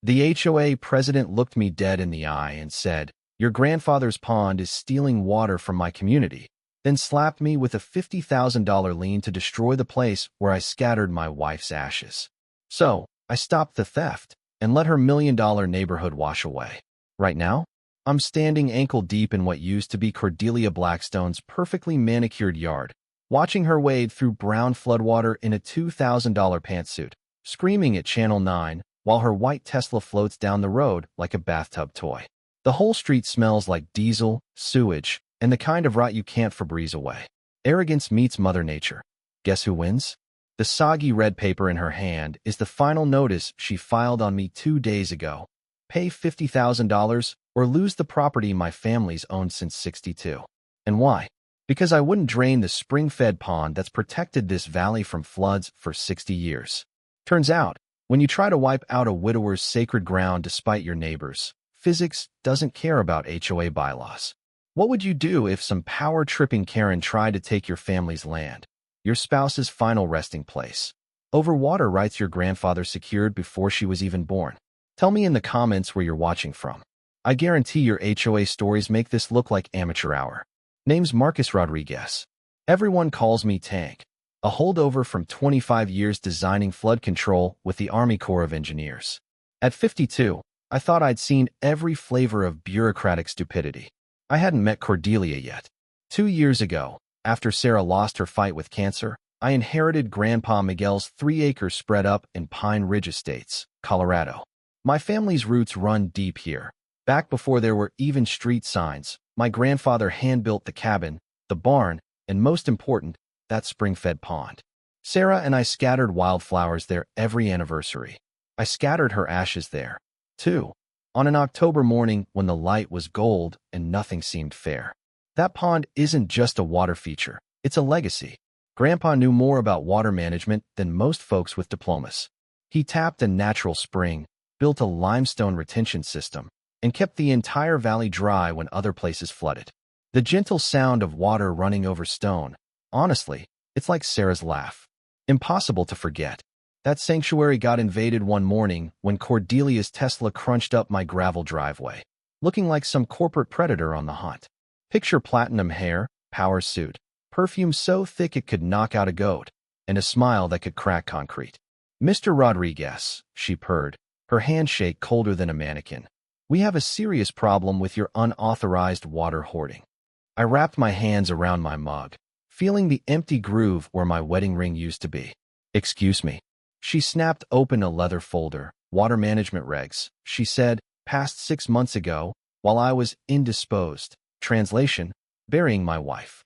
The HOA president looked me dead in the eye and said, "Your grandfather's pond is stealing water from my community," then slapped me with a $50,000 lien to destroy the place where I scattered my wife's ashes. So, I stopped the theft and let her $1 million neighborhood wash away. Right now, I'm standing ankle-deep in what used to be Cordelia Blackstone's perfectly manicured yard, watching her wade through brown floodwater in a $2,000 pantsuit, screaming at Channel 9 while her white Tesla floats down the road like a bathtub toy. The whole street smells like diesel, sewage, and the kind of rot you can't Febreze away. Arrogance meets Mother Nature. Guess who wins? The soggy red paper in her hand is the final notice she filed on me 2 days ago. Pay $50,000 or lose the property my family's owned since '62. And why? Because I wouldn't drain the spring-fed pond that's protected this valley from floods for 60 years. Turns out, when you try to wipe out a widower's sacred ground despite your neighbors, physics doesn't care about HOA bylaws. What would you do if some power-tripping Karen tried to take your family's land, your spouse's final resting place, over water rights your grandfather secured before she was even born? Tell me in the comments where you're watching from. I guarantee your HOA stories make this look like amateur hour. Name's Marcus Rodriguez. Everyone calls me Tank, a holdover from 25 years designing flood control with the Army Corps of Engineers. At 52, I thought I'd seen every flavor of bureaucratic stupidity. I hadn't met Cordelia yet. 2 years ago, after Sarah lost her fight with cancer, I inherited Grandpa Miguel's 3-acre spread up in Pine Ridge Estates, Colorado. My family's roots run deep here. Back before there were even street signs, my grandfather hand-built the cabin, the barn, and most important, that spring-fed pond. Sarah and I scattered wildflowers there every anniversary. I scattered her ashes there, too, on an October morning when the light was gold and nothing seemed fair. That pond isn't just a water feature, it's a legacy. Grandpa knew more about water management than most folks with diplomas. He tapped a natural spring, built a limestone retention system, and kept the entire valley dry when other places flooded. The gentle sound of water running over stone, honestly, it's like Sarah's laugh. Impossible to forget. That sanctuary got invaded one morning when Cordelia's Tesla crunched up my gravel driveway, looking like some corporate predator on the hunt. Picture platinum hair, power suit, perfume so thick it could knock out a goat, and a smile that could crack concrete. "Mr. Rodriguez," she purred, her handshake colder than a mannequin. "We have a serious problem with your unauthorized water hoarding." I wrapped my hands around my mug, feeling the empty groove where my wedding ring used to be. "Excuse me." She snapped open a leather folder. "Water management regs," she said, "passed 6 months ago, while I was indisposed." Translation: burying my wife.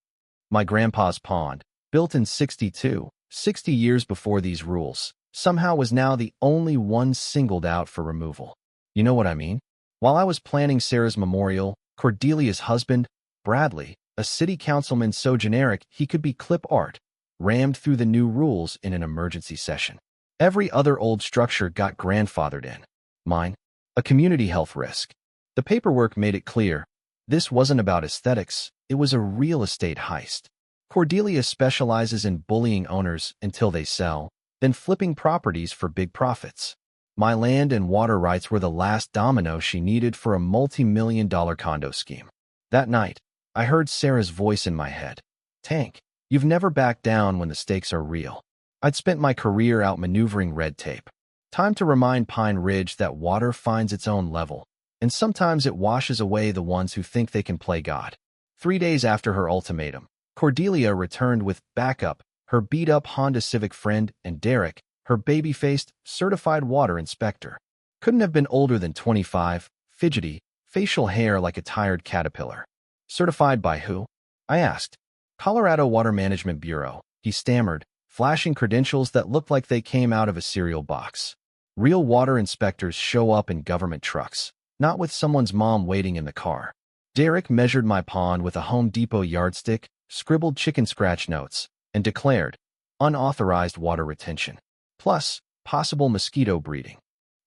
My grandpa's pond, built in '62, 60 years before these rules, somehow was now the only one singled out for removal. You know what I mean? While I was planning Sarah's memorial, Cordelia's husband, Bradley, a city councilman so generic he could be clip art, rammed through the new rules in an emergency session. Every other old structure got grandfathered in. Mine, a community health risk. The paperwork made it clear. This wasn't about aesthetics, it was a real estate heist. Cordelia specializes in bullying owners until they sell, then flipping properties for big profits. My land and water rights were the last domino she needed for a multi-million-dollar condo scheme. That night, I heard Sarah's voice in my head. "Tank, you've never backed down when the stakes are real." I'd spent my career outmaneuvering red tape. Time to remind Pine Ridge that water finds its own level, and sometimes it washes away the ones who think they can play God. 3 days after her ultimatum, Cordelia returned with backup, her beat-up Honda Civic friend, and Derek, her baby-faced, certified water inspector. Couldn't have been older than 25, fidgety, facial hair like a tired caterpillar. "Certified by who?" I asked. "Colorado Water Management Bureau," he stammered, flashing credentials that looked like they came out of a cereal box. Real water inspectors show up in government trucks, not with someone's mom waiting in the car. Derek measured my pond with a Home Depot yardstick, scribbled chicken scratch notes, and declared, "Unauthorized water retention. Plus, possible mosquito breeding."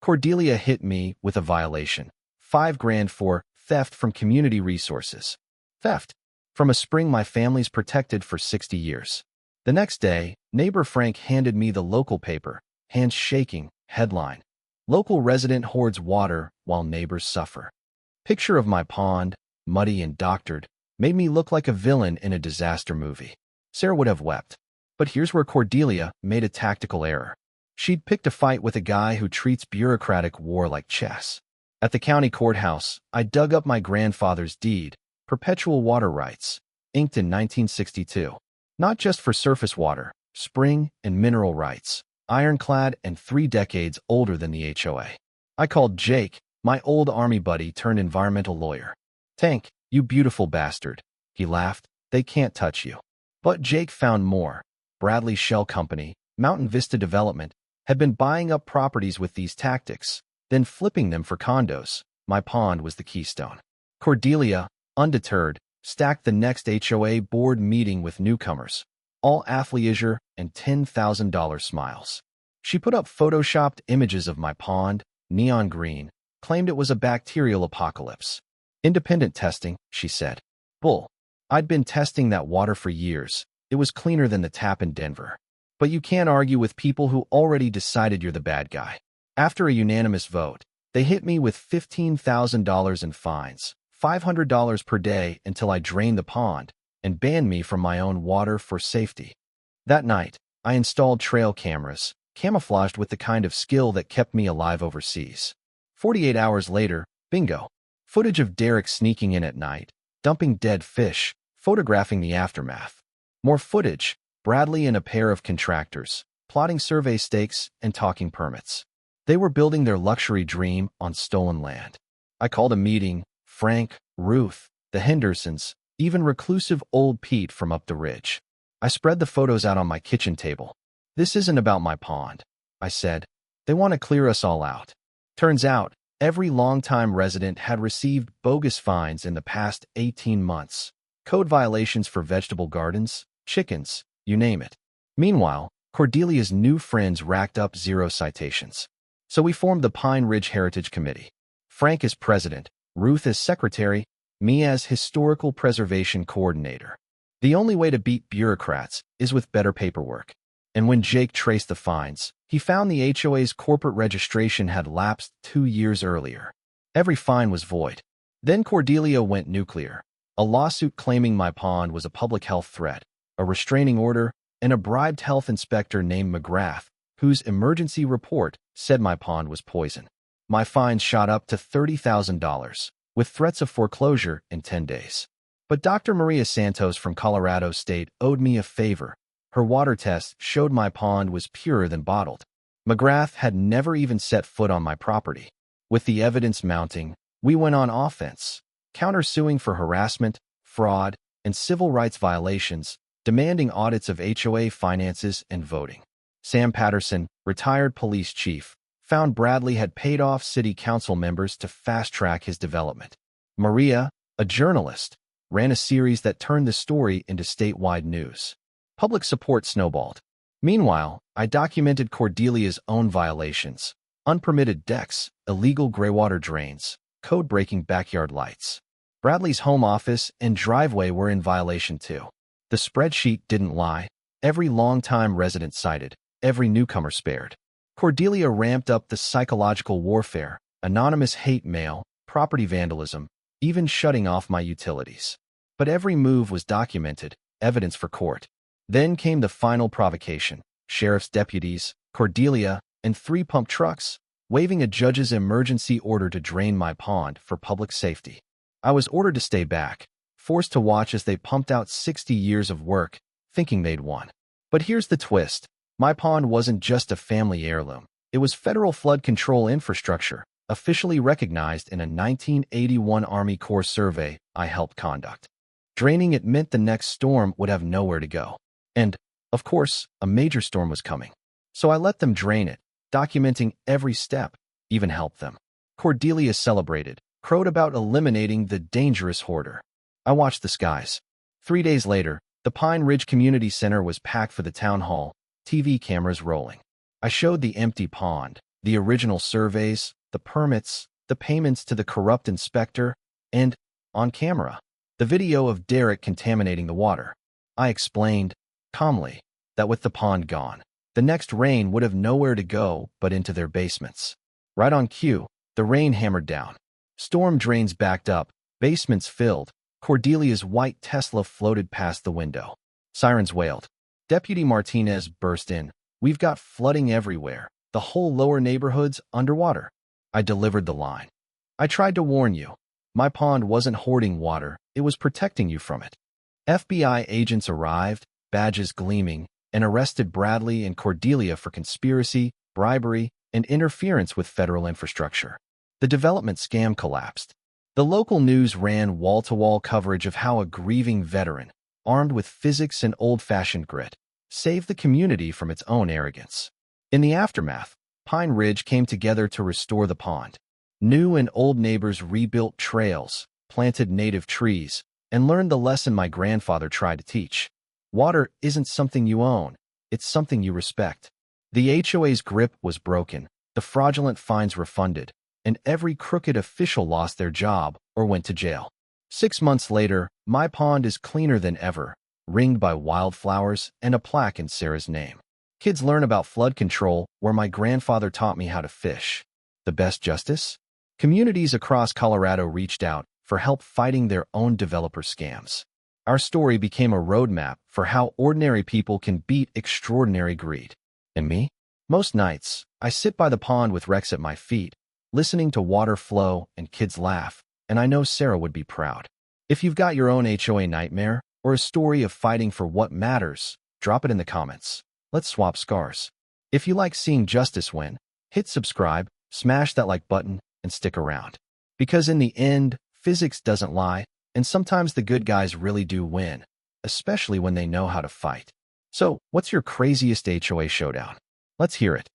Cordelia hit me with a violation. $5,000 for theft from community resources. Theft from a spring my family's protected for 60 years. The next day, neighbor Frank handed me the local paper, hands shaking, headline, Local resident hoards water while neighbors suffer. Picture of my pond, muddy and doctored, made me look like a villain in a disaster movie. Sarah would have wept. But here's where Cordelia made a tactical error. She'd picked a fight with a guy who treats bureaucratic war like chess. At the county courthouse, I dug up my grandfather's deed, perpetual water rights, inked in 1962. Not just for surface water, spring and mineral rights, ironclad and 3 decades older than the HOA. I called Jake, my old army buddy turned environmental lawyer. "Tank, you beautiful bastard," he laughed. "They can't touch you." But Jake found more. Bradley's shell company, Mountain Vista Development, had been buying up properties with these tactics, then flipping them for condos. My pond was the keystone. Cordelia, undeterred, stacked the next HOA board meeting with newcomers, all athleisure and $10,000 smiles. She put up photoshopped images of my pond, neon green, claimed it was a bacterial apocalypse. "Independent testing," she said. Bull. I'd been testing that water for years. It was cleaner than the tap in Denver. But you can't argue with people who already decided you're the bad guy. After a unanimous vote, they hit me with $15,000 in fines, $500 per day until I drained the pond, and banned me from my own water for safety. That night, I installed trail cameras, camouflaged with the kind of skill that kept me alive overseas. 48 hours later, bingo. Footage of Derek sneaking in at night, dumping dead fish, photographing the aftermath. More footage, Bradley and a pair of contractors, plotting survey stakes and talking permits. They were building their luxury dream on stolen land. I called a meeting. Frank, Ruth, the Hendersons, even reclusive old Pete from up the ridge. I spread the photos out on my kitchen table. "This isn't about my pond," I said. "They want to clear us all out." Turns out, every longtime resident had received bogus fines in the past 18 months. Code violations for vegetable gardens, chickens, you name it. Meanwhile, Cordelia's new friends racked up 0 citations. So we formed the Pine Ridge Heritage Committee. Frank as president, Ruth as secretary, me as historical preservation coordinator. The only way to beat bureaucrats is with better paperwork. And when Jake traced the fines, he found the HOA's corporate registration had lapsed 2 years earlier. Every fine was void. Then Cordelia went nuclear. A lawsuit claiming my pond was a public health threat, a restraining order, and a bribed health inspector named McGrath, whose emergency report said my pond was poison. My fines shot up to $30,000, with threats of foreclosure in 10 days. But Dr. Maria Santos from Colorado State owed me a favor. Her water test showed my pond was purer than bottled. McGrath had never even set foot on my property. With the evidence mounting, we went on offense, countersuing for harassment, fraud, and civil rights violations, demanding audits of HOA finances and voting. Sam Patterson, retired police chief, found Bradley had paid off city council members to fast-track his development. Maria, a journalist, ran a series that turned the story into statewide news. Public support snowballed. Meanwhile, I documented Cordelia's own violations: unpermitted decks, illegal graywater drains, code-breaking backyard lights. Bradley's home office and driveway were in violation too. The spreadsheet didn't lie. Every longtime resident cited, every newcomer spared. Cordelia ramped up the psychological warfare, anonymous hate mail, property vandalism, even shutting off my utilities. But every move was documented, evidence for court. Then came the final provocation: sheriff's deputies, Cordelia, and 3 pump trucks, waving a judge's emergency order to drain my pond for public safety. I was ordered to stay back, forced to watch as they pumped out 60 years of work, thinking they'd won. But here's the twist. My pond wasn't just a family heirloom. It was federal flood control infrastructure, officially recognized in a 1981 Army Corps survey I helped conduct. Draining it meant the next storm would have nowhere to go. And, of course, a major storm was coming. So I let them drain it, documenting every step, even helped them. Cordelia celebrated, crowed about eliminating the dangerous hoarder. I watched the skies. 3 days later, the Pine Ridge Community Center was packed for the town hall, TV cameras rolling. I showed the empty pond, the original surveys, the permits, the payments to the corrupt inspector, and, on camera, the video of Derek contaminating the water. I explained, calmly, that with the pond gone, the next rain would have nowhere to go but into their basements. Right on cue, the rain hammered down. Storm drains backed up, basements filled. Cordelia's white Tesla floated past the window. Sirens wailed. Deputy Martinez burst in. We've got flooding everywhere. The whole lower neighborhood's underwater. I delivered the line. I tried to warn you. My pond wasn't hoarding water, it was protecting you from it. FBI agents arrived, badges gleaming, and arrested Bradley and Cordelia for conspiracy, bribery, and interference with federal infrastructure. The development scam collapsed. The local news ran wall-to-wall coverage of how a grieving veteran, armed with physics and old-fashioned grit, saved the community from its own arrogance. In the aftermath, Pine Ridge came together to restore the pond. New and old neighbors rebuilt trails, planted native trees, and learned the lesson my grandfather tried to teach. Water isn't something you own, it's something you respect. The HOA's grip was broken, the fraudulent fines refunded, and every crooked official lost their job or went to jail. 6 months later, my pond is cleaner than ever, ringed by wildflowers and a plaque in Sarah's name. Kids learn about flood control where my grandfather taught me how to fish. The best justice? Communities across Colorado reached out for help fighting their own developer scams. Our story became a roadmap for how ordinary people can beat extraordinary greed. And me? Most nights, I sit by the pond with Rex at my feet, listening to water flow and kids laugh, and I know Sarah would be proud. If you've got your own HOA nightmare or a story of fighting for what matters, drop it in the comments. Let's swap scars. If you like seeing justice win, hit subscribe, smash that like button, and stick around. Because in the end, physics doesn't lie, and sometimes the good guys really do win, especially when they know how to fight. So, what's your craziest HOA showdown? Let's hear it.